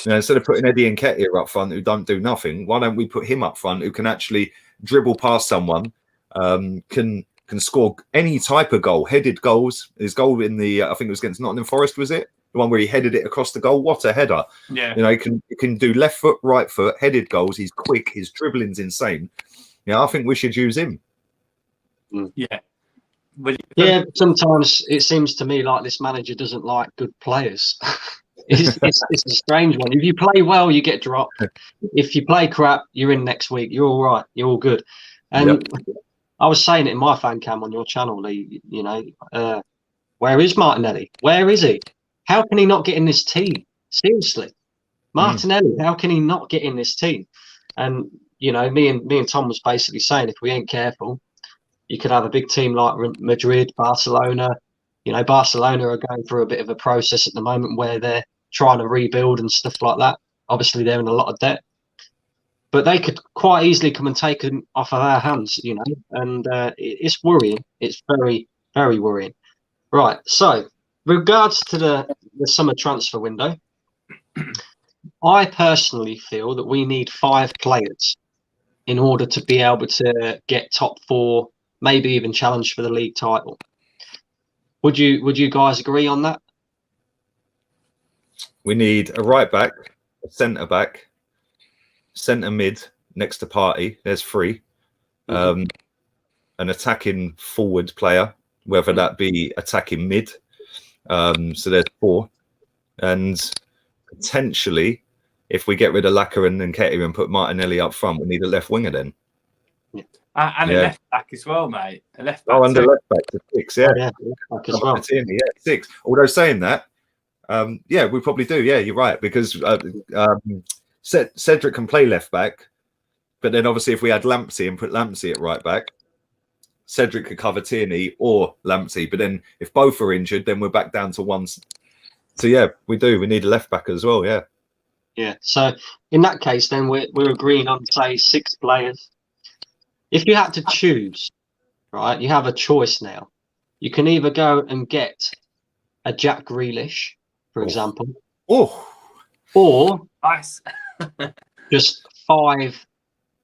You know, instead of putting Eddie and Nketiah up front who don't do nothing, why don't we put him up front who can actually dribble past someone, can score any type of goal, headed goals. His goal in the I think it was against Nottingham Forest, was it? The one where he headed it across the goal. What a header! Yeah, you know, he can do left foot, right foot, headed goals. He's quick. His dribbling's insane. Yeah, I think we should use him. Yeah. Yeah, sometimes it seems to me like this manager doesn't like good players. it's a strange one. If you play well, you get dropped. If you play crap, you're in next week. You're all right. You're all good. And I was saying it in my fan cam on your channel, Lee, you know, where is Martinelli? Where is he? How can he not get in this team? Seriously. Martinelli, how can he not get in this team? And, you know, me and Tom was basically saying if we ain't careful, you could have a big team like Madrid, Barcelona. You know, Barcelona are going through a bit of a process at the moment where they're trying to rebuild and stuff like that. Obviously, they're in a lot of debt. But they could quite easily come and take them off of our hands, you know. And it's worrying. It's very, very worrying. Right, so regards to the summer transfer window, I personally feel that we need 5 players in order to be able to get top 4, maybe even challenge for the league title. Would you guys agree on that? We need a right back, a centre back, centre mid next to Partey. There's 3. An attacking forward player, whether that be attacking mid. So there's 4. And potentially, if we get rid of Laka and Nketiah and put Martinelli up front, we need a left winger then. And a left back as well, mate. A left back. Oh, and a left back to 6, yeah. Oh, yeah, left back as well. Yeah, 6. Although saying that, yeah, we probably do. Yeah, you're right, because Cedric can play left back, but then obviously if we had Lamptey and put Lamptey at right back, Cedric could cover Tierney or Lamptey. But then if both are injured, then we're back down to 1. So yeah, we do. We need a left back as well. Yeah. Yeah. So in that case, then we're agreeing on say 6 players. If you had to choose, right, you have a choice now. You can either go and get a Jack Grealish, for example, or Nice. just 5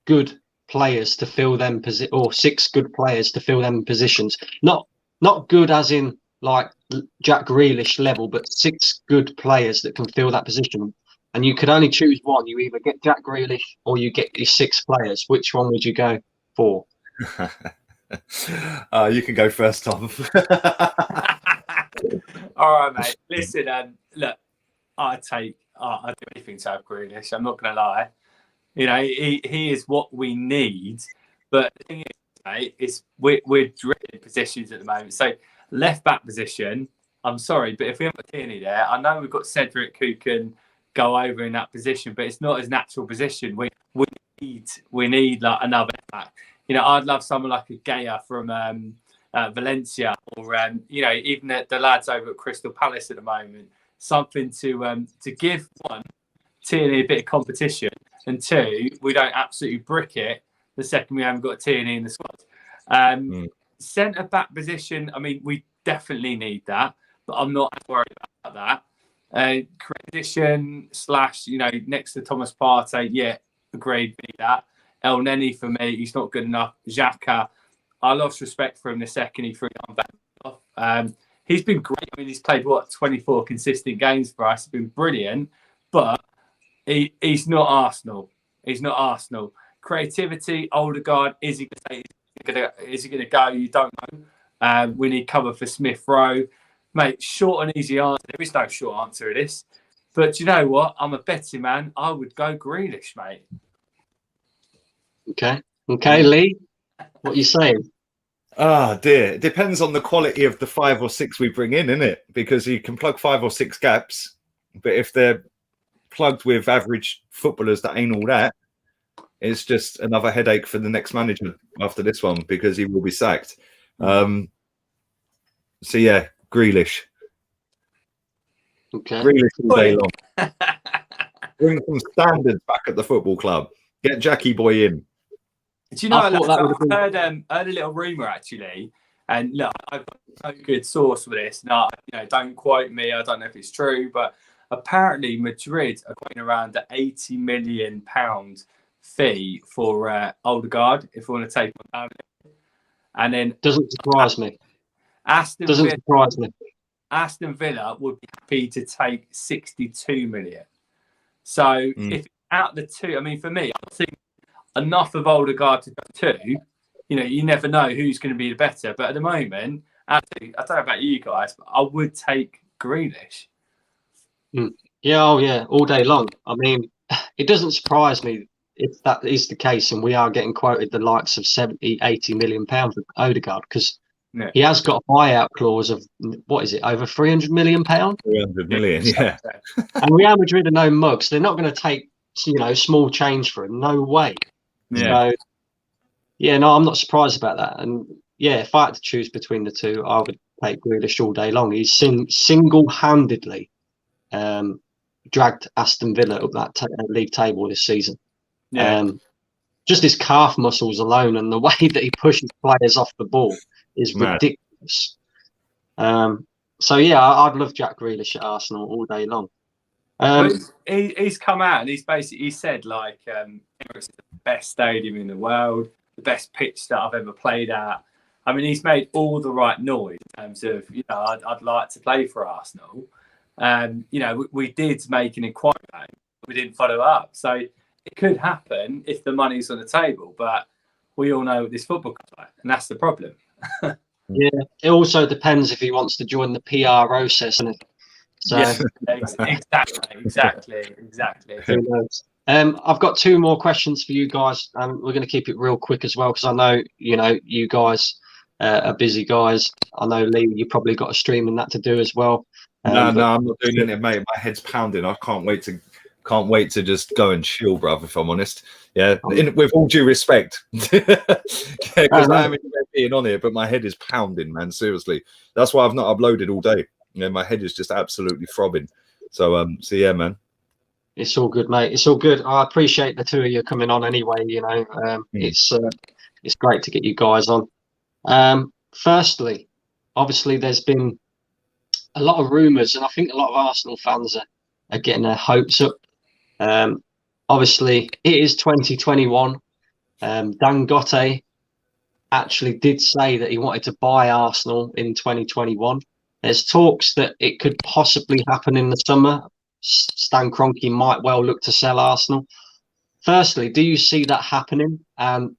good players to fill them or 6 good players to fill them positions. Not good as in like Jack Grealish level, but 6 good players that can fill that position. And you could only choose one. You either get Jack Grealish or you get these 6 players. Which one would you go for? You can go first, Tom. All right, mate. Listen, look, I'd do anything to have Grealish. I'm not going to lie. You know, he is what we need. But the thing is, mate, is we're drilling positions at the moment. So left back position, I'm sorry, but if we haven't got Tierney there, I know we've got Cedric who can go over in that position, but it's not his natural position. We need like another left back. You know, I'd love someone like a Gaya from Valencia, or you know, even the lads over at Crystal Palace at the moment. Something to give, 1, Tierney a bit of competition, and 2, we don't absolutely brick it the second we haven't got Tierney in the squad. Centre back position, I mean, we definitely need that, but I'm not worried about that. Position / you know, next to Thomas Partey, yeah, agreed, be that. El Neni for me, he's not good enough. Xhaka, I lost respect for him the second he threw on back. He's been great. I mean, he's played 24 consistent games for us. He's been brilliant, but he's not Arsenal. He's not Arsenal. Creativity, Odegaard, is he going to go? You don't know. We need cover for Smith Rowe. Mate, short and easy answer. There is no short answer to this. But you know what? I'm a betting man. I would go Grealish, mate. Okay, Lee, what are you saying? Ah, dear. It depends on the quality of the 5 or 6 we bring in, innit? Because you can plug 5 or 6 gaps, but if they're plugged with average footballers that ain't all that, it's just another headache for the next manager after this one, because he will be sacked. So yeah, Grealish. Okay. Grealish all day long. Bring some standards back at the football club. Get Jackie Boy in. Do you know, I thought that would have I heard a little rumour, actually. And look, I've got no good source for this. No, don't quote me. I don't know if it's true, but apparently Madrid are going around the £80 million fee for Odegaard if we want to take one down. And then doesn't surprise me. Aston Villa would be happy to take 62 million. So if out the two, I mean, for me, I think enough of Odegaard to go two. You never know who's going to be the better. But at the moment, I don't know about you guys, but I would take Grealish. Yeah, all day long. I mean, it doesn't surprise me if that is the case, and we are getting quoted the likes of 70, 80 million pounds with Odegaard, because he has got a buyout clause of, what is it, over 300 million pounds? 300 million, yeah. And Real Madrid are no mugs. They're not going to take, small change for him. No way. Yeah. So, I'm not surprised about that. And if I had to choose between the two, I would take Grealish all day long. He's single-handedly dragged Aston Villa up that league table this season. Yeah. Just his calf muscles alone and the way that he pushes players off the ball is ridiculous. I'd love Jack Grealish at Arsenal all day long. He's come out and he said like Emirates is the best stadium in the world, the best pitch that I've ever played at. I mean, he's made all the right noise in terms of I'd like to play for Arsenal. We did make an inquiry, we didn't follow up, so it could happen if the money's on the table. But we all know what this football club's like, and that's the problem. Yeah, it also depends if he wants to join the PR process. So exactly. Who knows? I've got two more questions for you guys. We're going to keep it real quick as well, because I know you guys are busy guys. I know Lee, you probably got a stream and that to do as well. No, I'm not doing it, mate. My head's pounding. I can't wait to just go and chill, bruv, if I'm honest. Yeah, with all due respect, because I am being on here, but my head is pounding, man. Seriously, that's why I've not uploaded all day. My head is just absolutely throbbing. So yeah, man. It's all good, mate. It's all good. I appreciate the two of you coming on anyway. It's great to get you guys on. Firstly, obviously, there's been a lot of rumours, and I think a lot of Arsenal fans are getting their hopes up. Obviously, it is 2021. Dangote actually did say that he wanted to buy Arsenal in 2021. There's talks that it could possibly happen in the summer. Stan Kroenke might well look to sell Arsenal. Firstly, do you see that happening? And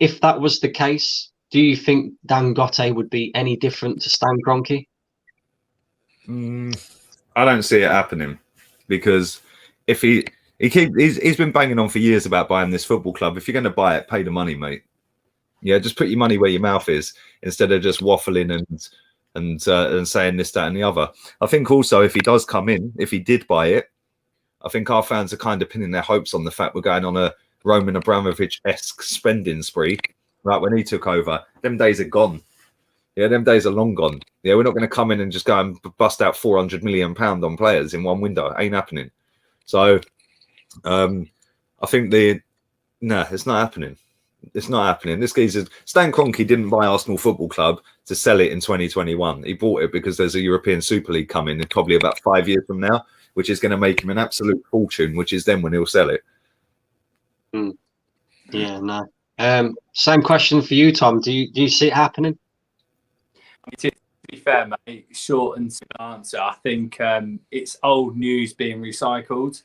if that was the case, do you think Dangote would be any different to Stan Kroenke? I don't see it happening, because if he's been banging on for years about buying this football club. If you're going to buy it, pay the money, mate. Yeah, just put your money where your mouth is, instead of just waffling and saying this, that, and the other. I think also, if he does come in, if he did buy it, I think our fans are kind of pinning their hopes on the fact we're going on a Roman Abramovich-esque spending spree, right? When he took over, them days are gone. Yeah, them days are long gone. Yeah, we're not going to come in and just go and bust out £400 million on players in one window. Ain't happening. So I think it's not happening. It's not happening. This geezer, Stan Kroenke, didn't buy Arsenal Football Club to sell it in 2021. He bought it because there's a European Super League coming in probably about 5 years from now, which is going to make him an absolute fortune, which is then when he'll sell it. Yeah, no. Same question for you, Tom. Do you see it happening? To be fair, mate, short and simple answer. I think it's old news being recycled.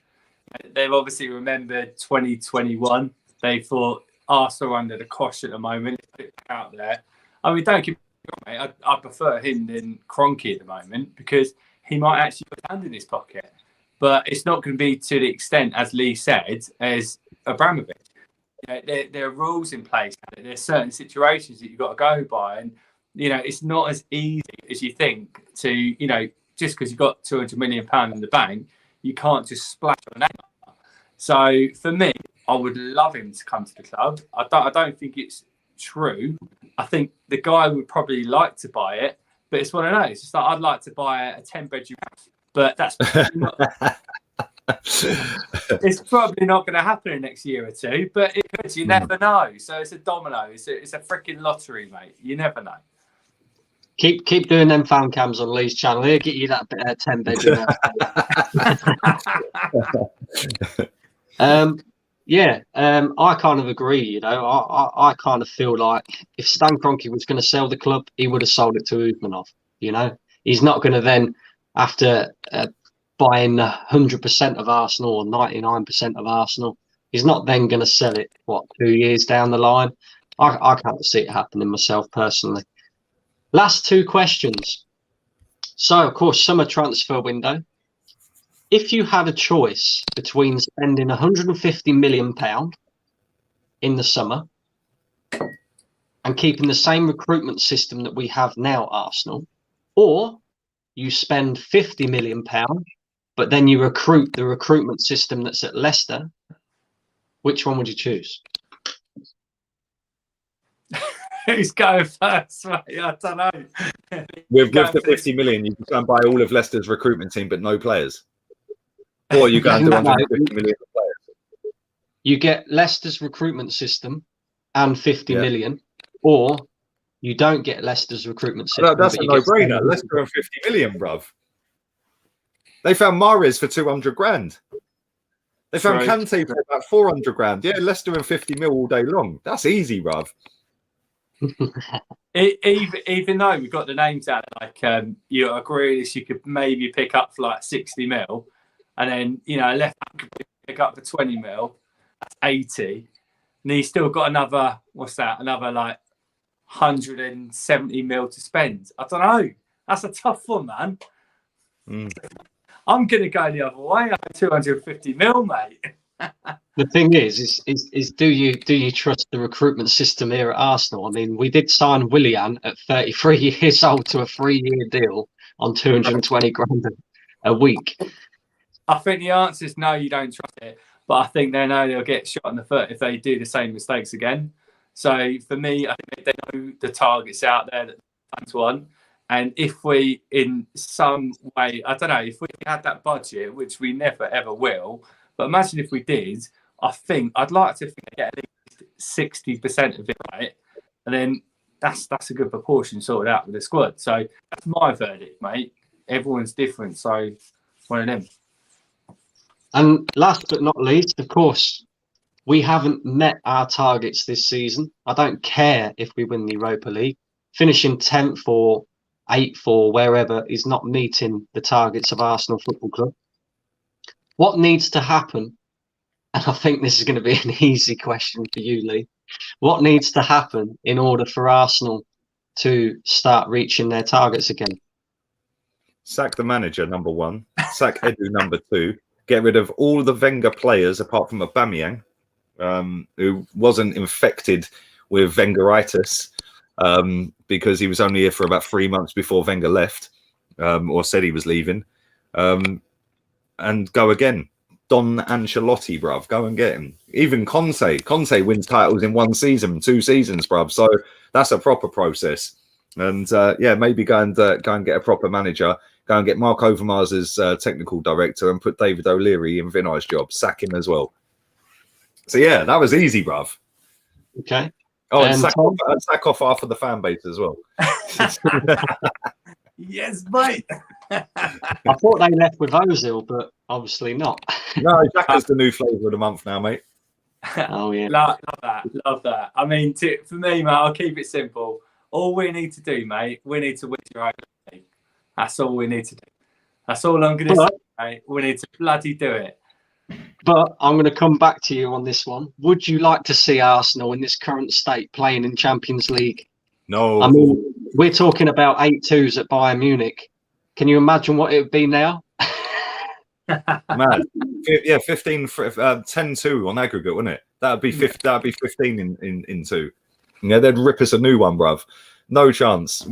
They've obviously remembered 2021. They thought Arsenal under the cosh at the moment. Put it out there. I mean, don't get me wrong, mate. I prefer him than Kroenke at the moment, because he might actually put a hand in his pocket. But it's not going to be to the extent, as Lee said, as Abramovich. There are rules in place. There's certain situations that you've got to go by, and it's not as easy as you think to, just because you've got £200 million in the bank, you can't just splash on that. So for me, I would love him to come to the club. I don't think it's true. I think the guy would probably like to buy it, but it's one of those. It's like, I'd like to buy a 10-bedroom house, but that's probably not. It's probably not going to happen in the next year or two, but it could. You never know. So it's a domino. It's a freaking lottery, mate. You never know. Keep doing them fan cams on Lee's channel. He'll get you that 10 bedroom house. I kind of agree. You know, I kind of feel like if Stan Kroenke was going to sell the club, he would have sold it to Usmanov. You know, he's not going to then, after buying 100% of Arsenal or 99% of Arsenal, he's not then going to sell it, 2 years down the line? I can't see it happening myself personally. Last two questions. So, of course, summer transfer window. If you had a choice between spending £150 million in the summer and keeping the same recruitment system that we have now at Arsenal, or you spend £50 million, but then you recruit the recruitment system that's at Leicester, which one would you choose? Who's going first, mate? I don't know. With the 50 million, you can go and buy all of Leicester's recruitment team, but no players. Or you go and do 150 million players. You get Leicester's recruitment system and 50 million, or you don't get Leicester's recruitment system. No, that's a no-brainer. Leicester and 50 million, bruv. They found Mahrez for 200 grand. They found Kante for about 400 grand. Yeah, Leicester and 50 mil all day long. That's easy, bruv. Even though we got the names out, like you agree this, you could maybe pick up for like 60 mil, and then left back could pick up for 20 mil. That's 80, and he's still got another another like 170 mil to spend. I don't know. That's a tough one, man. I'm gonna go the other way. 250 mil, mate. The thing is do you trust the recruitment system here at Arsenal? I mean, we did sign Willian at 33 years old to a 3-year deal on 220 grand a week. I think the answer is no, you don't trust it. But I think they know they'll get shot in the foot if they do the same mistakes again. So for me, I think they know the targets out there that fans want. And if we, in some way, I don't know, if we had that budget, which we never ever will, but imagine if we did, I'd like to get at least 60% of it right. And then that's a good proportion sorted out with the squad. So that's my verdict, mate. Everyone's different. So one of them. And last but not least, of course, we haven't met our targets this season. I don't care if we win the Europa League. Finishing 10th or 8th or wherever is not meeting the targets of Arsenal Football Club. What needs to happen? And I think this is going to be an easy question for you, Lee. What needs to happen in order for Arsenal to start reaching their targets again? Sack the manager, number one. Sack Edu, number two. Get rid of all the Wenger players apart from Aubameyang, who wasn't infected with Wengeritis because he was only here for about 3 months before Wenger left or said he was leaving. And go again. Don Ancelotti, bruv. Go and get him. Even Conte. Conte wins titles in 1 season, 2 seasons, bruv. So that's a proper process. And maybe go and get a proper manager. Go and get Mark Overmars as technical director and put David O'Leary in Vinay's job. Sack him as well. So yeah, that was easy, bruv. Okay. Oh, and sack off half of the fan base as well. Yes, mate. I thought they left with Ozil, but obviously not. No, Xhaka's the new flavour of the month now, mate. Oh, yeah. Love that. I mean, for me, mate, I'll keep it simple. All we need to do, mate, we need to win Europa League. That's all we need to do. That's all I'm going to say, mate. We need to bloody do it. But I'm going to come back to you on this one. Would you like to see Arsenal in this current state playing in Champions League? No. I mean, we're talking about 8-2s at Bayern Munich. Can you imagine what it would be now? Man, yeah, 10-2 on aggregate, wouldn't it? That'd be 15 in 2. Yeah, they'd rip us a new one, bruv. No chance.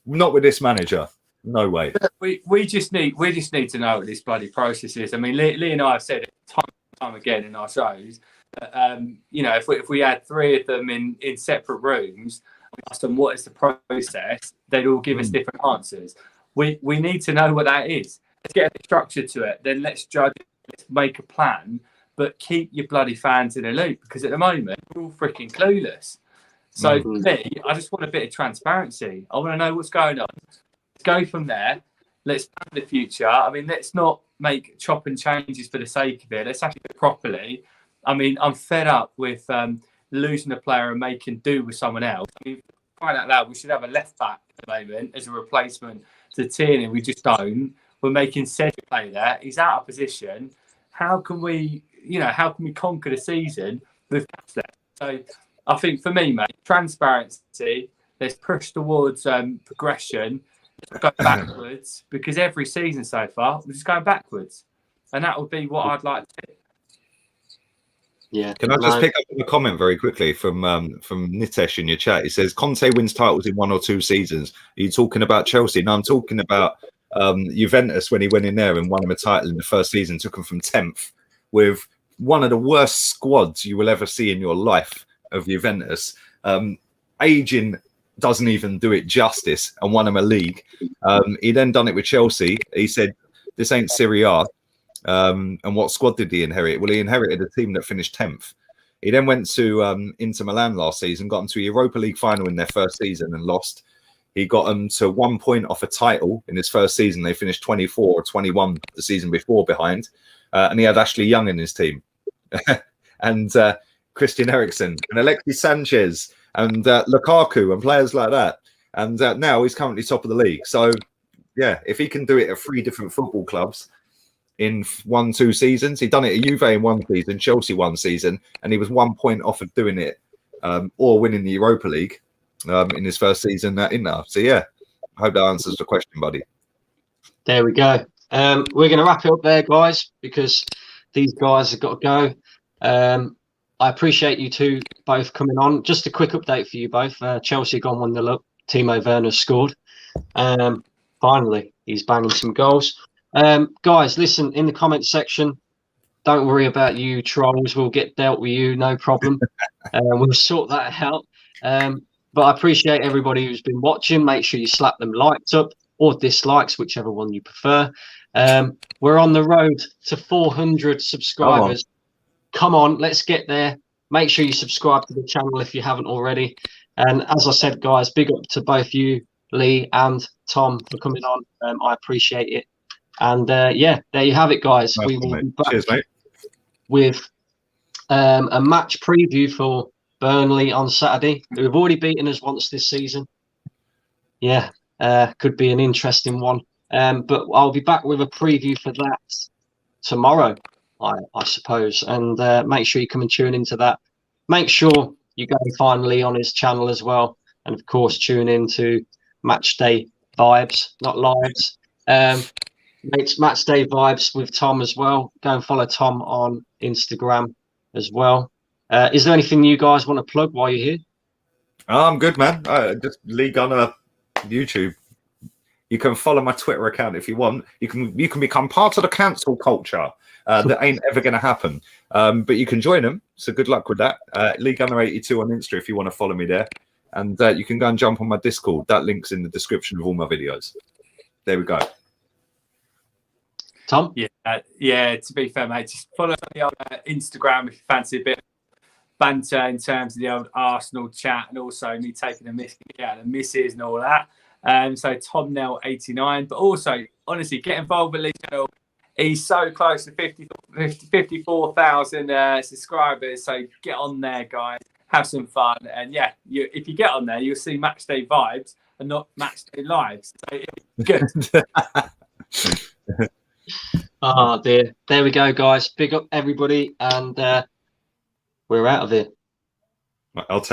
Not with this manager. No way. We just need to know what this bloody process is. I mean, Lee and I have said it time and time again in our shows. If we had 3 of them in separate rooms, and asked them what is the process, they'd all give us different answers. We need to know what that is. Let's get a structure to it. Then let's judge it. Let's make a plan. But keep your bloody fans in the loop, because at the moment we're all freaking clueless. So for me, I just want a bit of transparency. I want to know what's going on. Let's go from there. Let's plan the future. I mean, let's not make chop and changes for the sake of it. Let's actually do it properly. I mean, I'm fed up with losing a player and making do with someone else. I mean, find out loud, we should have a left back at the moment as a replacement to Tierney. We just don't. We're making Cedric play there. He's out of position. How can we conquer the season with gaps there? So I think for me, mate, transparency. Let's push towards progression. Let's go backwards, because every season so far we're just going backwards, and that would be what I'd like to do. Yeah. Can I just pick up a comment very quickly from Nitesh in your chat? He says Conte wins titles in 1 or 2 seasons. Are you talking about Chelsea? No, I'm talking about Juventus when he went in there and won him a title in the first season, took him from 10th with one of the worst squads you will ever see in your life of Juventus. Aging doesn't even do it justice, and won him a league. He then done it with Chelsea. He said, this ain't Serie A. And what squad did he inherit? Well, he inherited a team that finished 10th. He then went to Inter Milan last season, got them to a Europa League final in their first season and lost. He got them to 1 point off a title in his first season. They finished 24 or 21 the season before behind. And he had Ashley Young in his team. And Christian Eriksen and Alexis Sanchez and Lukaku and players like that. And now he's currently top of the league. So, yeah, if he can do it at 3 different football clubs in 1-2 seasons, he'd done it at Juve in 1 season, Chelsea 1 season, and he was 1 point off of doing it or winning the Europa League in his first season at Inter. So, yeah, I hope that answers the question, buddy. There we go. We're going to wrap it up there, guys, because these guys have got to go. I appreciate you two both coming on. Just a quick update for you both. Chelsea gone 1-0 up. Timo Werner scored. Finally, he's banging some goals. Guys, listen, in the comments section, don't worry about you trolls. We'll get dealt with you, no problem. We'll sort that out. But I appreciate everybody who's been watching. Make sure you slap them likes up or dislikes, whichever one you prefer. We're on the road to 400 subscribers. Come on, let's get there. Make sure you subscribe to the channel if you haven't already. And as I said, guys, big up to both you, Lee and Tom, for coming on. I appreciate it. And yeah, there you have it, guys. Nice, we will mate. be back Cheers, mate. with a match preview for Burnley on Saturday. They've already beaten us once this season. Yeah, could be an interesting one. But I'll be back with a preview for that tomorrow, I suppose. And make sure you come and tune into that. Make sure you go and find Lee on his channel as well. And of course, tune into Matchday Vibes, not Lives. It's Matchday Vibes with Tom as well. Go and follow Tom on Instagram as well. Is there anything you guys want to plug while you're here? I'm good, man. Just Lee Gunner YouTube. You can follow my Twitter account if you want. You can become part of the cancel culture. That ain't ever going to happen. But you can join them. So good luck with that. Lee Gunner 82 on Insta if you want to follow me there. And you can go and jump on my Discord. That link's in the description of all my videos. There we go. Tom? Yeah. To be fair, mate, just follow me on Instagram if you fancy a bit of banter in terms of the old Arsenal chat, and also me taking the misses and all that. So Tom Nell 89, but also honestly get involved with Lee channel. He's so close to 54,000 subscribers. So get on there, guys. Have some fun, and yeah, if you get on there, you'll see Matchday Vibes and not Matchday Lives. So good. Oh dear. There we go, guys. Big up everybody, and we're out of here. I'll take